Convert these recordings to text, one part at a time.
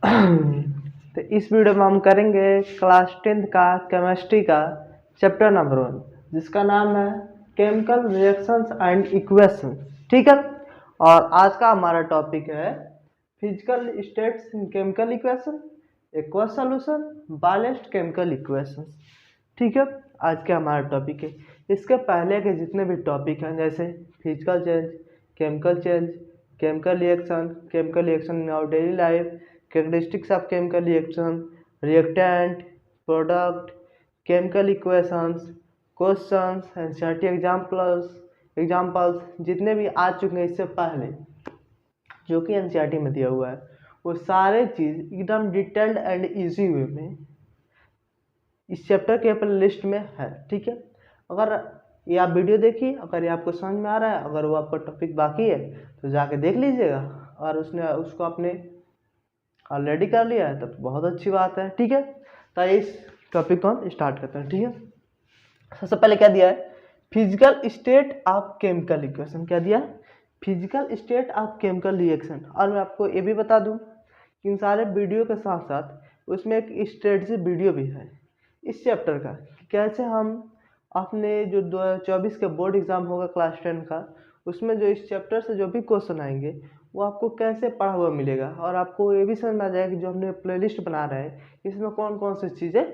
तो इस वीडियो में हम करेंगे क्लास 10th का केमिस्ट्री का चैप्टर नंबर 1, जिसका नाम है केमिकल रिएक्शंस एंड इक्वेशन। ठीक है, और आज का हमारा टॉपिक है physical states in chemical equation, aqueous solution, balanced chemical equations. ठीक है, आज का हमारा टॉपिक है। इसके पहले के जितने भी टॉपिक हैं, जैसे physical change, chemical reaction in our daily life, characteristics of chemical reaction, reactant, product, chemical equations, questions, NCERT examples जितने भी आ चुके हैं इससे पहले जो कि NCERT में दिया हुआ है, वो सारे चीज़ एकदम डिटेल्ड एंड इजी वे में इस चैप्टर के अपने लिस्ट में है। ठीक है, अगर ये आप वीडियो देखिए, अगर ये आपको समझ में आ रहा है, अगर वो आपका टॉपिक बाकी है तो जाके देख लीजिएगा, और उसको आपने ऑलरेडी कर लिया है तब तो बहुत अच्छी बात है। ठीक है, तो इस टॉपिक को हम स्टार्ट करते हैं। ठीक है, सबसे पहले क्या दिया है, physical state of chemical equation. क्या दिया है, physical state of chemical reaction. और मैं आपको ये भी बता दूं कि इन सारे वीडियो के साथ साथ उसमें एक स्ट्रेटजी वीडियो भी है इस चैप्टर का, कैसे हम अपने जो 2024 के बोर्ड एग्जाम होगा क्लास 10 का, उसमें जो इस चैप्टर से जो भी क्वेश्चन आएंगे वो आपको कैसे पढ़ा हुआ मिलेगा, और आपको ये भी समझ में आ जाएगा कि जो हमने प्लेलिस्ट बना रहे हैं इसमें कौन कौन सी चीज़ें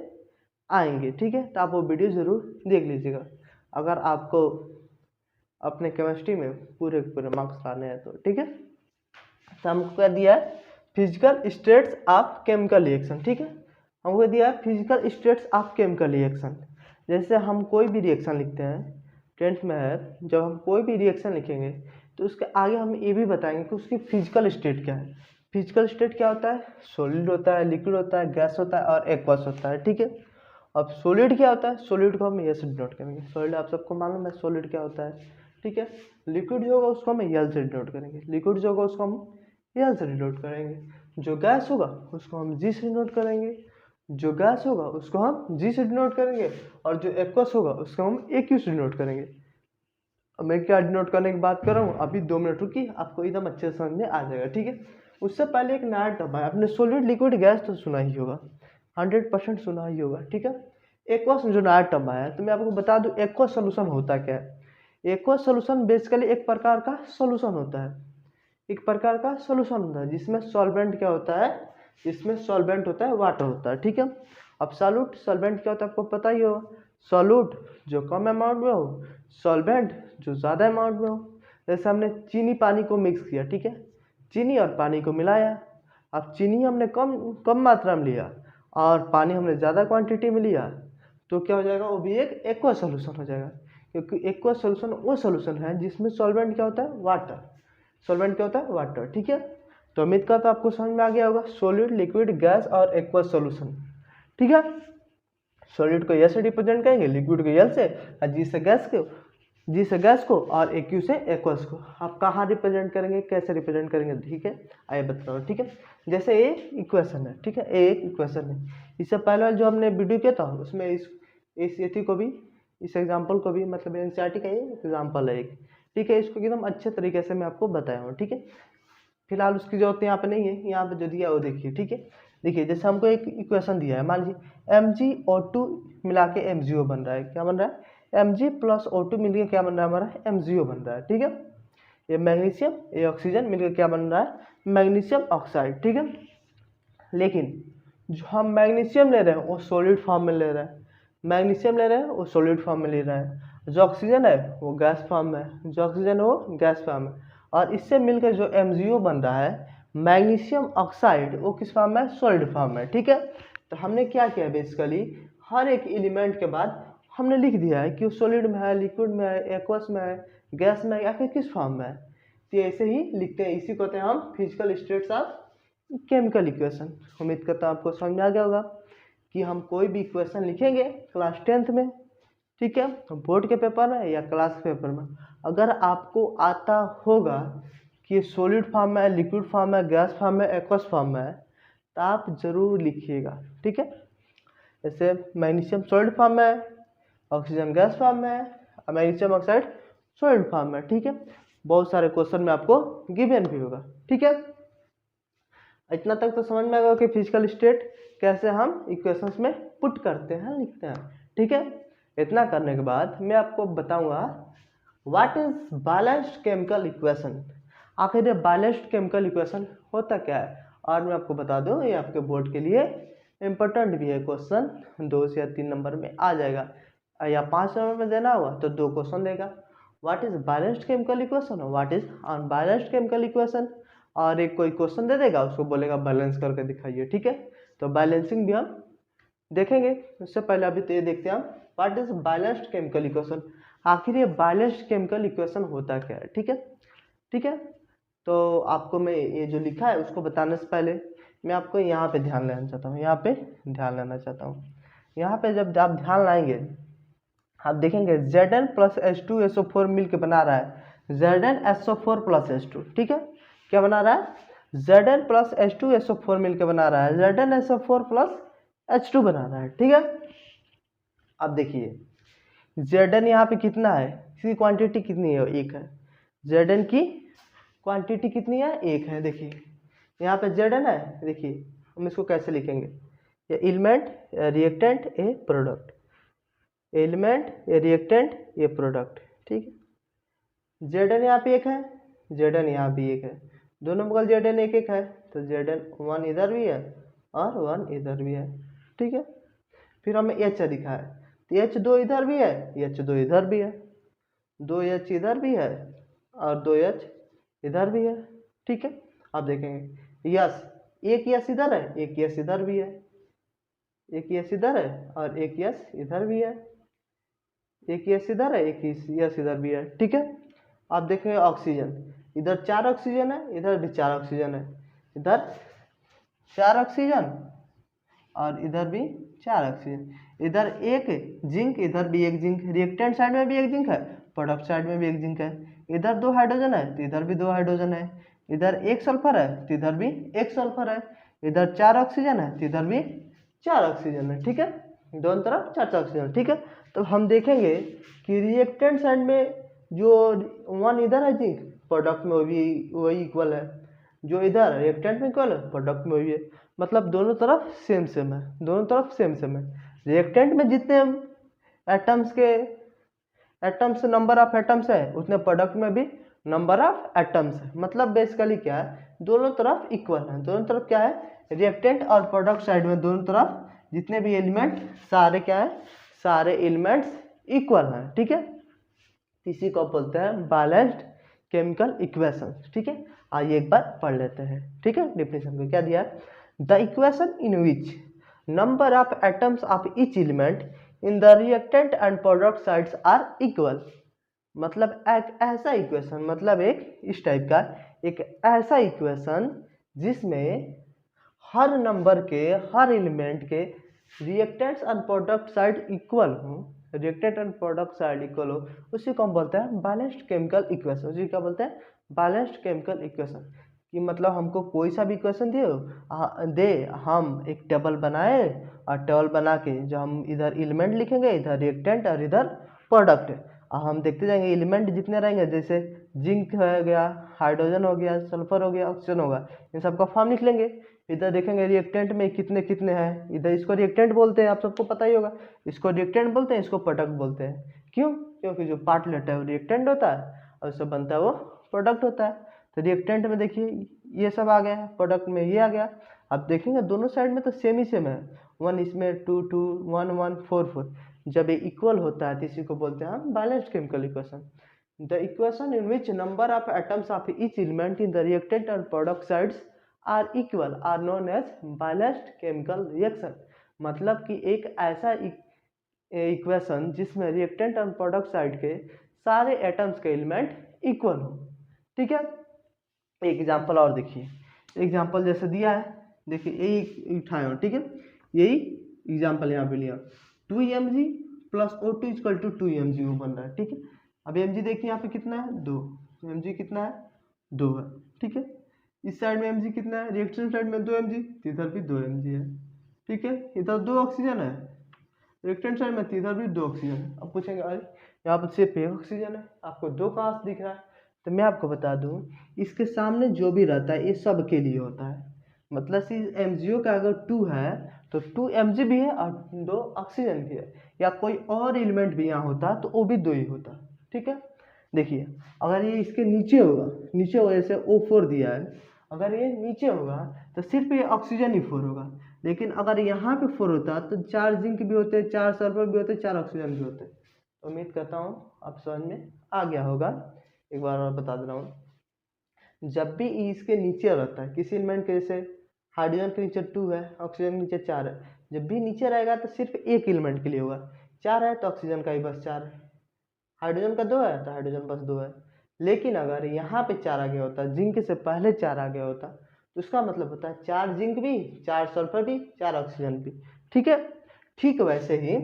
आएंगी। ठीक है, तो आप वो वीडियो ज़रूर देख लीजिएगा अगर आपको अपने केमिस्ट्री में पूरे मार्क्स लाने हैं तो। ठीक है, तो हमको क्या दिया है, physical states of chemical reaction. ठीक है, हमको दिया है physical states of chemical reaction. जैसे हम कोई भी रिएक्शन लिखते हैं, 10th में है, जब हम कोई भी रिएक्शन लिखेंगे तो उसके आगे हम ये भी बताएंगे कि उसकी फिजिकल स्टेट क्या है। फिजिकल स्टेट क्या होता है, सॉलिड होता है, लिक्विड होता है, गैस होता है और एक्वस होता है। ठीक है, अब सॉलिड क्या होता है, सॉलिड को हम ये से डिनोट करेंगे। सॉलिड आप सबको मालूम है सॉलिड क्या होता है। ठीक है, लिक्विड जो होगा उसको हम यल से डिनोट करेंगे, लिक्विड जो होगा उसको हम यल से डिनोट करेंगे। जो गैस होगा उसको हम जी से डिनोट करेंगे, जो गैस होगा उसको हम जी से डिनोट करेंगे, और जो एक्वस होगा उसको हम ए क्यू से डिनोट करेंगे। अब मैं क्या डिनोट करने की बात कर रहा हूँ, अभी 2 मिनट रुकी, आपको एकदम अच्छे से समझ में आ जाएगा। ठीक है, उससे पहले एक नया टर्म है, आपने सॉलिड लिक्विड गैस तो सुना ही होगा, 100% सुना ही होगा। ठीक है, एक्वस जो नया टर्म आया है, तो मैं आपको बता दूं एक्वस सोल्यूशन होता क्या है। एक्वस सोल्यूशन बेसिकली एक प्रकार का सोल्यूशन होता है, एक प्रकार का सोल्यूशन होता है जिसमें सॉल्वेंट क्या होता है, जिसमें सॉल्वेंट होता है, वाटर होता है। ठीक है, अब सॉल्यूट सॉल्वेंट क्या होता है आपको पता ही होगा, सॉल्यूट जो कम अमाउंट में हो, सॉल्वेंट जो ज़्यादा अमाउंट में हो। जैसे हमने चीनी पानी को मिक्स किया, ठीक है, चीनी और पानी को मिलाया, अब चीनी हमने कम मात्रा में लिया और पानी हमने ज़्यादा क्वांटिटी में लिया, तो क्या हो जाएगा, वो भी एक एक्वा सोल्यूशन हो जाएगा। क्योंकि एक्वा सोल्यूशन वो सोल्यूशन है जिसमें सॉल्वेंट क्या होता है, वाटर। सॉल्वेंट क्या होता है, वाटर। ठीक है, तो उम्मीद करता हूं आपको समझ में आ गया होगा सॉलिड, लिक्विड, गैस और एक्वा सोल्यूशन। ठीक है, सॉलिड को एस से रिप्रेजेंट करेंगे, लिक्विड को एल से, और जी से गैस को और एक्यू से एक्वस को। आप कहाँ रिप्रेजेंट करेंगे, कैसे रिप्रेजेंट करेंगे, ठीक है, आइए बता रहा हूँ। ठीक है, जैसे ये इक्वेशन है, ठीक है, ये एक इक्वेशन है। इससे पहले वाला जो हमने वीडियो किया था उसमें इस एथी को भी, इस एग्जाम्पल को भी, मतलब एनसीईआरटी का ये एग्जाम्पल है एक। ठीक है, इसको एकदम अच्छे तरीके से मैं आपको बताया हूँ। ठीक है, फिलहाल उसकी जरूरत यहाँ पे नहीं है, यहाँ पे जो दिया है वो देखिए। ठीक है, देखिए जैसे हमको एक इक्वेशन दिया है, मान लीजिए MgO2 मिला के MgO बन रहा है। क्या बन रहा है, Mg प्लस O2 मिलकर क्या बन रहा है हमारा, MgO बन रहा है। ठीक है, ये मैग्नीशियम, ये ऑक्सीजन मिलकर क्या बन रहा है, मैग्नीशियम ऑक्साइड। ठीक है, लेकिन जो हम मैग्नीशियम ले रहे हैं वो सॉलिड फॉर्म में ले रहे हैं, मैग्नीशियम ले रहे हैं वो सॉलिड फॉर्म में ले रहा है, जो ऑक्सीजन है वो गैस फॉर्म में है, जो ऑक्सीजन है वो गैस फॉर्म में। और इससे मिलकर जो MgO बन रहा है मैग्नीशियम ऑक्साइड, वो किस फॉर्म में, सॉलिड फॉर्म में। ठीक है, तो हमने क्या किया बेसिकली, हर एक एलिमेंट के बाद हमने लिख दिया है कि वो सॉलिड में है, लिक्विड में है, एक्वस में है, गैस में है, या फिर किस फॉर्म में है। तो ऐसे ही लिखते हैं, इसी को कहते हैं हम physical states of chemical equation. उम्मीद करता हूँ आपको समझ में आ गया होगा कि हम कोई भी इक्वेशन लिखेंगे क्लास 10th में, ठीक है, बोर्ड के पेपर में या क्लास के पेपर में, अगर आपको आता होगा कि सॉलिड फॉर्म में है, लिक्विड फॉर्म में, गैस फॉर्म में, एक्वस फॉर्म में है, तो आप जरूर लिखिएगा। ठीक है, जैसे मैग्नीशियम सॉलिड फॉर्म में है, ऑक्सीजन गैस फॉर्म में है, मैग्नीशियम ऑक्साइड सॉलिड फॉर्म में। ठीक है, बहुत सारे क्वेश्चन में आपको गिवन भी होगा। ठीक है, इतना तक तो समझ में आएगा कि फिजिकल स्टेट कैसे हम इक्वेशंस में पुट करते हैं, लिखते हैं। ठीक है, इतना करने के बाद मैं आपको बताऊंगा what is balanced chemical equation. आखिर ये बैलेंस्ड केमिकल इक्वेशन होता क्या है, और मैं आपको बता दूं ये आपके बोर्ड के लिए इम्पोर्टेंट भी है। क्वेश्चन 2 से या 3 नंबर में आ जाएगा, या 5 नंबर में देना हुआ तो 2 क्वेश्चन देगा। What is balanced chemical equation, what is unbalanced chemical equation, और एक कोई क्वेश्चन दे देगा, उसको बोलेगा बैलेंस करके दिखाइए। ठीक है, तो बैलेंसिंग भी हम देखेंगे। उससे पहले अभी तो ये देखते हैं हम what is balanced chemical equation. आखिर ये बैलेंस्ड केमिकल इक्वेशन होता क्या है। ठीक है, ठीक है, तो आपको मैं ये जो लिखा है उसको बताने से पहले मैं आपको यहाँ पे ध्यान लेना चाहता हूँ, यहाँ पे ध्यान लेना चाहता हूँ। यहाँ पे जब आप ध्यान लाएंगे आप देखेंगे Zn प्लस H2SO4 मिल के बना रहा है ZnSO4 प्लस H2। ठीक है, क्या बना रहा है, Zn प्लस H2SO4 मिल के बना रहा है ZnSO4 प्लस H2 बना रहा है। ठीक है, अब देखिए Zn यहाँ पे कितना है, इसकी क्वांटिटी कितनी है, 1 है। Zn की क्वांटिटी कितनी है, 1 है। देखिए यहाँ पे Zn है, देखिए हम इसको कैसे लिखेंगे, ये एलिमेंट, रिएक्टेंट, ए प्रोडक्ट, एलिमेंट, ये रिएक्टेंट, ये प्रोडक्ट। ठीक है, Zn यहाँ पे 1 है, Zn यहाँ भी 1 है, दोनों बगल Zn 1 है, तो Zn 1 इधर भी है और 1 इधर भी है। ठीक है, फिर हमें H लिखा है, तो H2 इधर भी है, H2 इधर भी है, 2H इधर भी है और 2H इधर भी है। ठीक है, अब देखेंगे यस, एक यस इधर है, एक यस इधर भी है, एक यस इधर है और एक यस इधर भी है, एक यस इधर है, एक यस इधर भी है। ठीक है, आप देखेंगे ऑक्सीजन, इधर 4 ऑक्सीजन है, इधर भी 4 ऑक्सीजन है, इधर 4 ऑक्सीजन और इधर भी 4 ऑक्सीजन, इधर एक जिंक, इधर भी एक जिंक, रिएक्टेंट साइड में भी एक जिंक है, प्रोडक्ट साइड में भी एक जिंक है, इधर 2 हाइड्रोजन है तो इधर भी 2 हाइड्रोजन है, इधर 1 सल्फर है तो इधर भी 1 सल्फर है, इधर 4 ऑक्सीजन है तो इधर भी 4 ऑक्सीजन है। ठीक है, दोनों तरफ 4 ऑक्सीजन। ठीक है, तो हम देखेंगे कि रिएक्टेंट साइड में जो 1 इधर है जिंक, प्रोडक्ट में भी वही इक्वल है, जो इधर रिएक्टेंट में इक्वल है प्रोडक्ट में वही है, मतलब दोनों तरफ सेम सेम है, दोनों तरफ सेम सेम है। रिएक्टेंट में जितने एटम्स के एटम्स नंबर ऑफ एटम्स है उतने प्रोडक्ट में भी नंबर ऑफ एटम्स है, मतलब बेसिकली क्या है, दोनों तरफ इक्वल है। दोनों तरफ क्या है, रिएक्टेंट और प्रोडक्ट साइड में दोनों तरफ जितने भी एलिमेंट सारे क्या है, सारे एलिमेंट्स इक्वल हैं। ठीक है, इसी को बोलते हैं बैलेंस्ड केमिकल इक्वेशन। ठीक है, आइए एक बार पढ़ लेते हैं। ठीक है, डेफिनेशन को क्या दिया है, the equation in which number of atoms of each element in the reactant and product sides are equal. मतलब एक ऐसा इक्वेशन, मतलब एक इस टाइप का एक ऐसा इक्वेशन जिसमें हर नंबर के, हर एलिमेंट के reactants and product side equal हो, reactant and product side equal हो, उसी को हम बोलते हैं बैलेंस्ड केमिकल इक्वेशन। उसी क्या बोलते हैं, बैलेंस्ड केमिकल इक्वेशन। कि मतलब हमको कोई सा भी इक्वेशन दे हम एक टेबल बनाए और टेबल बना के जो हम इधर एलिमेंट लिखेंगे, इधर रिएक्टेंट और इधर प्रोडक्ट, और हम देखते जाएंगे एलिमेंट जितने रहेंगे, जैसे जिंक हो गया, हाइड्रोजन हो गया, सल्फर हो गया, ऑक्सीजन होगा, इन सबका फॉर्म लिख लेंगे। इधर देखेंगे रिएक्टेंट में कितने कितने हैं, इधर इसको रिएक्टेंट बोलते हैं, आप सबको पता ही होगा, इसको रिएक्टेंट बोलते हैं, इसको प्रोडक्ट बोलते हैं। क्यों, क्योंकि जो पार्ट लेता है वो रिएक्टेंट होता है और उससे बनता है वो प्रोडक्ट होता है। तो रिएक्टेंट में देखिए ये सब आ गया है, प्रोडक्ट में ये आ गया। अब देखेंगे दोनों साइड में तो सेम ही सेम है, 1 इसमें 2 2 1 1 4 4, जब ये इक्वल होता है तो इसी को बोलते हैं हम balanced chemical equation. The equation in which number of atoms of each element in the reactant and product sides are equal are known as balanced chemical reaction. मतलब कि एक ऐसा इक्वेशन जिसमें रिएक्टेंट और प्रोडक्ट साइड के सारे atoms के element equal हो। ठीक है, एक एग्जांपल और देखिए, एग्जांपल जैसे दिया है, देखिए यही उठाए हो। ठीक है, यही एग्जांपल यहाँ पे लिया, 2 mg plus O2 equal to 2 mg वो बन रहा है। ठीक है, अब mg देखिए यहाँ पे कितना है, 2 mg कितना है, 2 है। ठीक है, इस साइड में mg कितना है, रिएक्टेंट साइड में 2 mg, इधर भी 2 mg है। ठीक है, इधर 2 ऑक्सीजन है, रिएक्टेंट साइड में इधर भी 2 ऑक्सीजन है। अब पूछेंगे अरे यहाँ पर सिर्फ 1 ऑक्सीजन है, आपको 2 कहाँ से दिख रहा है, तो मैं आपको बता दूं इसके सामने जो भी रहता है ये सब के लिए होता है, मतलब इस MgO का अगर 2 है तो 2 Mg भी है और 2 ऑक्सीजन भी है, या कोई और एलिमेंट भी यहाँ होता तो वो भी 2 ही होता। ठीक है, देखिए अगर ये इसके नीचे होगा, नीचे होगा जैसे O4 दिया है, अगर ये नीचे होगा तो सिर्फ ये ऑक्सीजन ही 4 होगा, लेकिन अगर यहाँ पे 4 होता तो 4 जिंक भी होते, 4 सल्फर भी होते, 4 ऑक्सीजन भी होते। तो उम्मीद करता हूँ आप समझ में आ गया होगा। एक बार और बता दे रहा हूँ, जब भी E इसके नीचे रहता है किसी एलिमेंट के, जैसे हाइड्रोजन के नीचे 2 है, ऑक्सीजन के नीचे 4 है, जब भी नीचे रहेगा तो सिर्फ एक एलिमेंट के लिए होगा। 4 है तो ऑक्सीजन का ही बस 4 है, हाइड्रोजन का 2 है तो हाइड्रोजन बस 2 है। लेकिन अगर यहाँ पे 4 आ गया होता, जिंक से पहले 4 आ गया होता, तो उसका मतलब होता है 4 जिंक भी, 4 सल्फर भी, 4 ऑक्सीजन भी। ठीक है, ठीक वैसे ही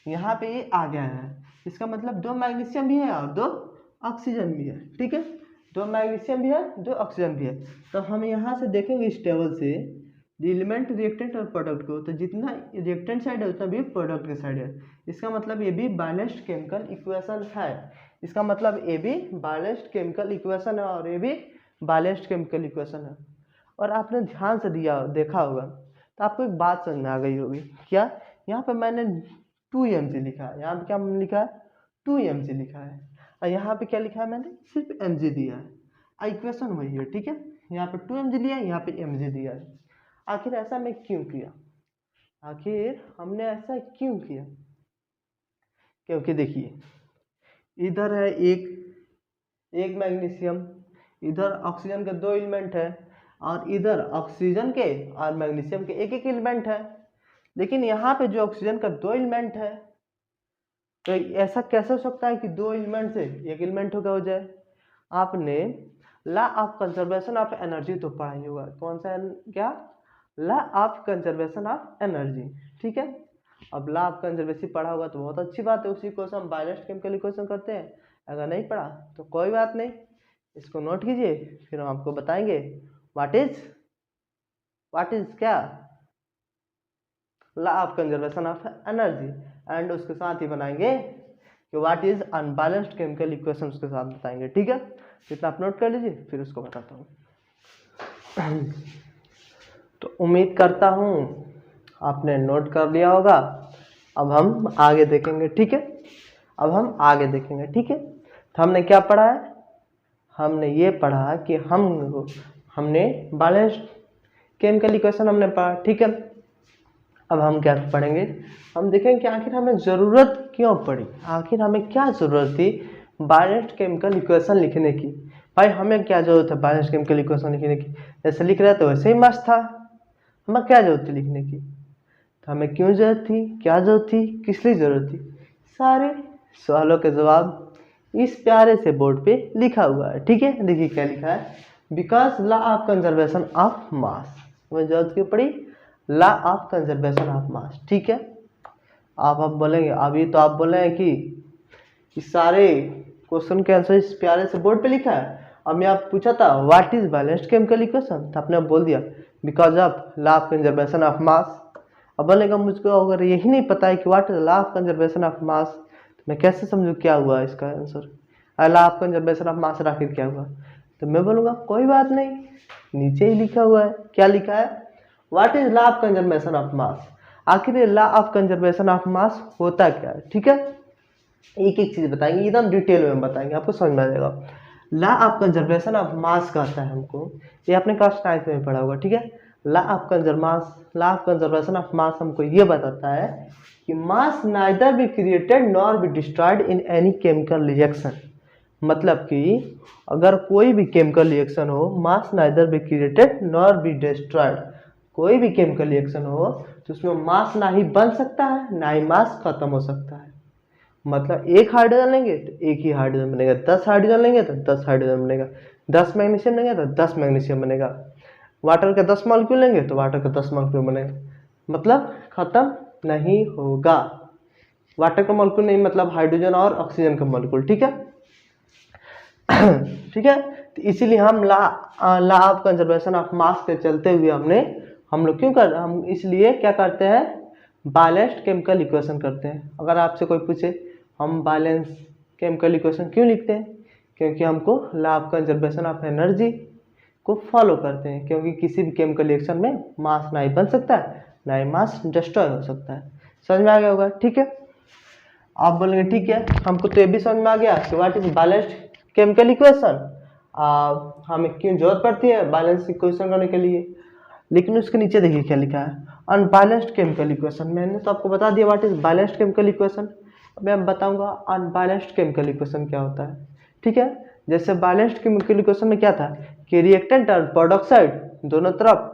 यहाँ पे ये आ गया है, इसका मतलब 2 मैग्नीशियम भी है और 2 ऑक्सीजन भी है। ठीक है, 2 मैग्नीशियम भी है, 2 ऑक्सीजन भी है। तो हम यहाँ से देखेंगे इस टेबल से एलिमेंट, रिएक्टेंट और प्रोडक्ट को, तो जितना रिएक्टेंट साइड है उतना भी प्रोडक्ट के साइड है। इसका मतलब ये भी बैलेंस्ड केमिकल इक्वेशन है, इसका मतलब ये भी बैलेंस्ड केमिकल इक्वेशन है और ये भी बैलेंस्ड केमिकल इक्वेशन है। और आपने ध्यान से देखा होगा तो आपको एक बात समझ में आ गई होगी, क्या यहाँ पे मैंने 2 Mg लिखा है, यहाँ पे क्या लिखा है 2 Mg लिखा है, और यहाँ पे क्या लिखा है मैंने सिर्फ Mg दिया है। इक्वेशन वही है। ठीक है, यहाँ पे 2 Mg दिया है, यहाँ पे Mg दिया है। आखिर ऐसा मैं क्यों किया, आखिर हमने ऐसा क्यों किया? क्योंकि देखिए इधर है एक मैग्नीशियम, इधर ऑक्सीजन के 2 एलिमेंट है, और इधर ऑक्सीजन के और मैग्नीशियम के एक एलिमेंट है। लेकिन यहाँ पे जो ऑक्सीजन का 2 एलिमेंट है, तो ऐसा कैसे हो सकता है कि 2 एलिमेंट से एक एलिमेंट हो जाए? आपने law of conservation of energy तो पढ़ा ही होगा, कौन सा क्या? Law of conservation of energy. ठीक है, अब लॉ ऑफ कंजर्वेशन पढ़ा होगा तो बहुत अच्छी बात है, उसी को हम बैलेंस्ड केमिकल इक्वेशन करते हैं। अगर नहीं पढ़ा तो कोई बात नहीं, इसको नोट कीजिए, फिर हम आपको बताएंगे व्हाट इज क्या law of conservation of energy, and उसके साथ ही बनाएंगे कि what is unbalanced chemical equation, उसके साथ बताएंगे। ठीक है, इतना आप नोट कर लीजिए, फिर उसको बताता हूँ। तो उम्मीद करता हूँ आपने नोट कर लिया होगा। अब हम आगे देखेंगे। ठीक है, अब हम आगे देखेंगे। ठीक है, तो हमने क्या पढ़ा है? हमने ये पढ़ा कि हमने बैलेंस्ड केमिकल इक्वेशन हमने पढ़ा। ठीक है, अब हम क्या पढ़ेंगे? हम देखेंगे कि आखिर हमें ज़रूरत क्यों पड़ी, आखिर हमें क्या ज़रूरत थी बैलेंस्ड केमिकल इक्वेशन लिखने की। भाई हमें क्या ज़रूरत है बैलेंस्ड केमिकल इक्वेशन लिखने की? जैसे लिख रहे थे वैसे ही मस्त था, हमें क्या ज़रूरत थी लिखने की? तो हमें क्यों ज़रूरत थी, क्या ज़रूरत थी, किस लिए ज़रूरत थी? सारे सवालों के जवाब इस प्यारे से बोर्ड पे लिखा हुआ है। ठीक है, देखिए क्या लिखा है, because law of conservation of mass. हमें जरूरत क्यों पड़ी? Law of conservation of mass. ठीक है, आप बोलेंगे, अभी तो आप बोल रहे हैं कि इस सारे क्वेश्चन के आंसर इस प्यारे से बोर्ड पे लिखा है। अब मैं आप पूछा था what is balanced chemical equation, तो आपने बोल दिया because of law of conservation of mass. अब बोलेगा मुझको अगर यही नहीं पता है कि what is law of conservation of mass, तो मैं कैसे समझूँ क्या हुआ इसका answer? Law of conservation of mass आखिर क्या हुआ? तो मैं बोलूँगा कोई बात नहीं, नीचे ही लिखा हुआ है। क्या लिखा है? What is law of conservation of mass. आखिर ये law of conservation of mass होता क्या है? ठीक है, एक एक चीज बताएंगे, एकदम डिटेल में बताएंगे, आपको समझ में आ जाएगा। Law of conservation of mass कहता है हमको, ये आपने क्लास 9 में पढ़ा होगा। ठीक है, law of conservation of mass हमको ये बताता है कि mass neither be created nor be destroyed in any chemical reaction. मतलब कि अगर कोई भी केमिकल रिएक्शन हो, mass neither be created nor be destroyed, कोई भी केमिकल रिएक्शन हो तो उसमें मास ना ही बन सकता है ना ही मास खत्म हो सकता है। मतलब एक हाइड्रोजन लेंगे तो एक ही हाइड्रोजन बनेगा, 10 हाइड्रोजन लेंगे तो 10 हाइड्रोजन बनेगा, 10 मैग्नीशियम लेंगे तो 10 मैग्नीशियम बनेगा, वाटर का 10 मॉलिक्यूल लेंगे तो वाटर का 10 मॉलिक्यूल बनेगा, मतलब खत्म नहीं होगा। वाटर का मॉलिक्यूल नहीं, मतलब हाइड्रोजन और ऑक्सीजन का मॉलिक्यूल। ठीक है, ठीक है, तो इसीलिए हम law of conservation of mass के चलते हुए हम लोग हम इसलिए क्या करते हैं, बैलेंस्ड केमिकल इक्वेशन करते हैं। अगर आपसे कोई पूछे हम बैलेंस केमिकल इक्वेशन क्यों लिखते हैं, क्योंकि हमको law of conservation of energy को फॉलो करते हैं, क्योंकि किसी भी केमिकल रिएक्शन में मास ना ही बन सकता है ना ही मास डिस्ट्रॉय हो सकता है। समझ में आ गया होगा, ठीक है। आप बोलेंगे ठीक है, हमको तो ये भी समझ में आ गया कि what is balanced chemical equation, हमें क्यों जरूरत पड़ती है बैलेंस इक्वेशन करने के लिए। लेकिन उसके नीचे देखिए क्या लिखा है, अनबैलेंस्ड केमिकल इक्वेशन। मैंने तो आपको बता दिया what is balanced chemical equation, मैं बताऊंगा अनबैलेंस्ड केमिकल इक्वेशन क्या होता है, ठीक है। जैसे बैलेंस्ड केमिकल इक्वेशन में क्या था कि रिएक्टेंट और प्रोडक्ट साइड दोनों तरफ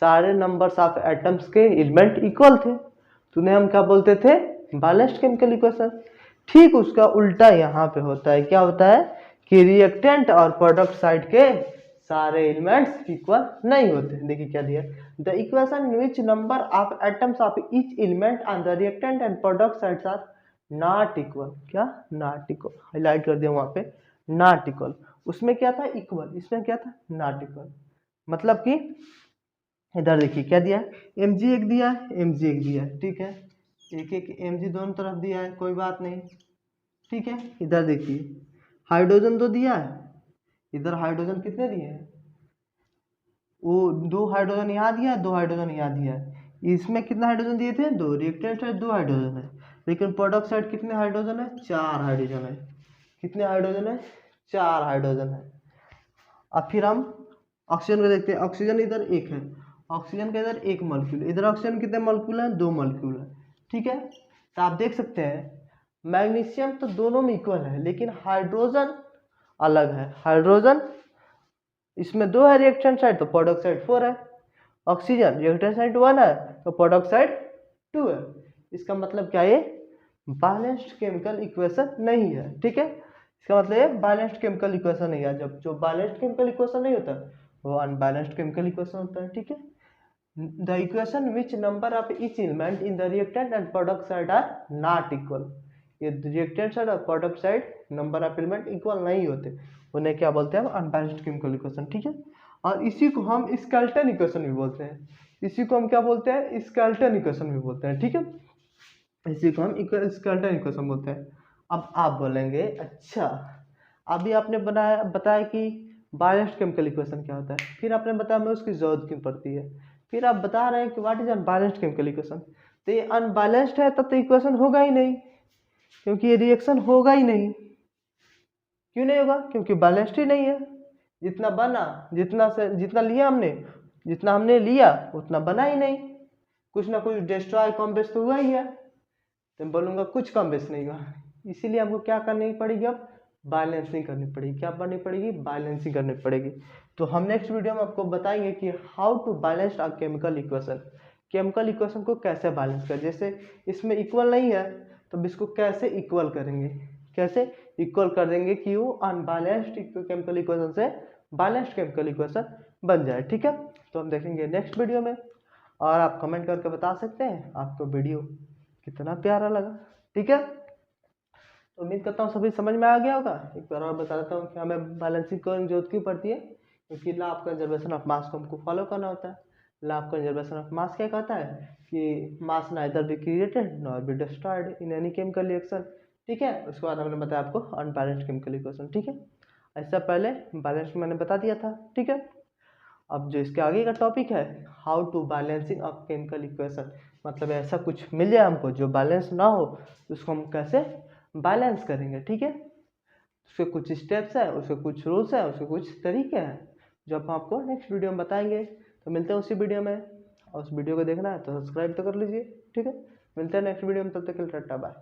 सारे नंबर्स ऑफ एटम्स के एलिमेंट इक्वल थे, तो उन्हें हम क्या बोलते थे, बैलेंस्ड केमिकल इक्वेशन। ठीक उसका उल्टा यहाँ पे होता है, क्या होता है कि रिएक्टेंट और प्रोडक्ट साइड के सारे एलिमेंट्स इक्वल नहीं होते। देखिए क्या दिया, the equation in which number of atoms of each element on the reactant and product sides are not equal. क्या नॉट इक्वल, हाईलाइट कर दिया वहां पे, नॉट इक्वल। उसमें क्या था इक्वल, इसमें क्या था नॉट इक्वल। मतलब कि इधर देखिए क्या दिया है, mg एक दिया है, mg एक दिया है, ठीक है। एक एक mg दोनों तरफ दिया है, कोई बात नहीं, ठीक है। इधर देखिए हाइड्रोजन तो दिया है, इधर हाइड्रोजन कितने दिए हैं, वो 2 हाइड्रोजन यहाँ दिया है, 2 हाइड्रोजन यहाँ दिया है। इसमें कितना हाइड्रोजन दिए थे, 2। रिएक्टेंट साइड 2 हाइड्रोजन है, लेकिन प्रोडक्ट साइड कितने हाइड्रोजन है, 4 हाइड्रोजन है। कितने हाइड्रोजन है, 4 हाइड्रोजन है। अब फिर हम ऑक्सीजन को देखते हैं, ऑक्सीजन इधर एक है, ऑक्सीजन का इधर एक मॉलिक्यूल, इधर ऑक्सीजन कितने मॉलिक्यूल है, 2 मॉलिक्यूल है, ठीक है। तो आप देख सकते हैं मैग्नीशियम तो दोनों में इक्वल है, लेकिन हाइड्रोजन अलग है। हाइड्रोजन इसमें 2 है रिएक्टेंट साइड, तो प्रोडक्ट साइड 4 है। ऑक्सीजन रिएक्टेंट साइड 1 है, तो प्रोडक्ट साइड 2 है। इसका मतलब क्या है, ये बैलेंस्ड केमिकल इक्वेशन नहीं है, ठीक है। इसका मतलब ये बैलेंस्ड केमिकल इक्वेशन नहीं है। जब जो बैलेंस्ड केमिकल इक्वेशन नहीं होता वो अनबैलेंस्ड केमिकल इक्वेशन होता है, ठीक है। The equation which number of each element in the reactant and product side are not equal. ये रिएक्टेंट साइड और product side number of element equal नहीं होते, उन्हें क्या बोलते हैं, अनबैलेंस्ड केमिकल इक्वेशन, ठीक है। और इसी को हम स्केलेटन इक्वेशन भी बोलते हैं, इसी को हम क्या बोलते हैं, स्केलेटन इक्वेशन भी बोलते हैं, ठीक है। इसी को हम स्केलेटन इक्वेशन बोलते हैं। अब आप बोलेंगे अच्छा अभी आपने बताया कि बैलेंस्ड केमिकल इक्वेशन क्या होता है, फिर आपने बताया हमें उसकी जरूरत क्यों पड़ती है, फिर आप बता रहे हैं कि what is unbalanced chemical equation. तो ये अनबैलेंस्ड है तब तो इक्वेशन होगा ही नहीं, क्योंकि ये रिएक्शन होगा ही नहीं। क्यों नहीं होगा, क्योंकि बैलेंस्ड ही नहीं है। जितना बना, जितना लिया हमने, जितना हमने लिया उतना बना ही नहीं, कुछ ना कुछ डिस्ट्रॉय कम बेस तो हुआ ही है। तो मैं बोलूँगा कुछ कम बेस नहीं हुआ, इसीलिए हमको क्या करनी पड़ेगी, अब बैलेंसिंग करनी पड़ेगी। क्या करनी पड़ेगी, बैलेंसिंग करनी पड़ेगी। तो हम नेक्स्ट वीडियो में आपको बताएंगे कि how to balance a chemical equation, chemical equation को कैसे बैलेंस कर। जैसे इसमें इक्वल नहीं है तो इसको कैसे इक्वल करेंगे, कैसे इक्वल कर देंगे कि वो अनबैलेंस्ड केमिकल इक्वेशन से बैलेंस्ड केमिकल इक्वेशन बन जाए, ठीक है। तो हम देखेंगे नेक्स्ट वीडियो में, और आप कमेंट करके बता सकते हैं आपको वीडियो कितना प्यारा लगा, ठीक है। तो उम्मीद करता हूँ सभी समझ में आ गया होगा। एक बार और बता देता हूँ कि हमें बैलेंसिंग करने की जरूरत क्यों पड़ती है, क्योंकि law of conservation of mass को हमको फॉलो करना होता है। Law of conservation of mass क्या कहता है कि mass neither be created nor be destroyed in any chemical reaction, ठीक है। उसके बाद हमने बताया आपको अनबैलेंस्ड केमिकल इक्वेशन, ठीक है। ऐसा पहले बैलेंस मैंने बता दिया था, ठीक है। अब जो इसके आगे का टॉपिक है how to balancing of chemical equation, मतलब ऐसा कुछ मिल जाए हमको जो बैलेंस ना हो तो उसको हम कैसे बैलेंस करेंगे, ठीक है। उसके कुछ स्टेप्स है, उसके कुछ रूल्स है, उसके कुछ तरीके हैं जो हम आपको नेक्स्ट वीडियो में बताएंगे। तो मिलते हैं उसी वीडियो में, और उस वीडियो को देखना है तो सब्सक्राइब तो कर लीजिए, ठीक है। मिलते हैं नेक्स्ट वीडियो में, तब तक के लिए टाटा बाय।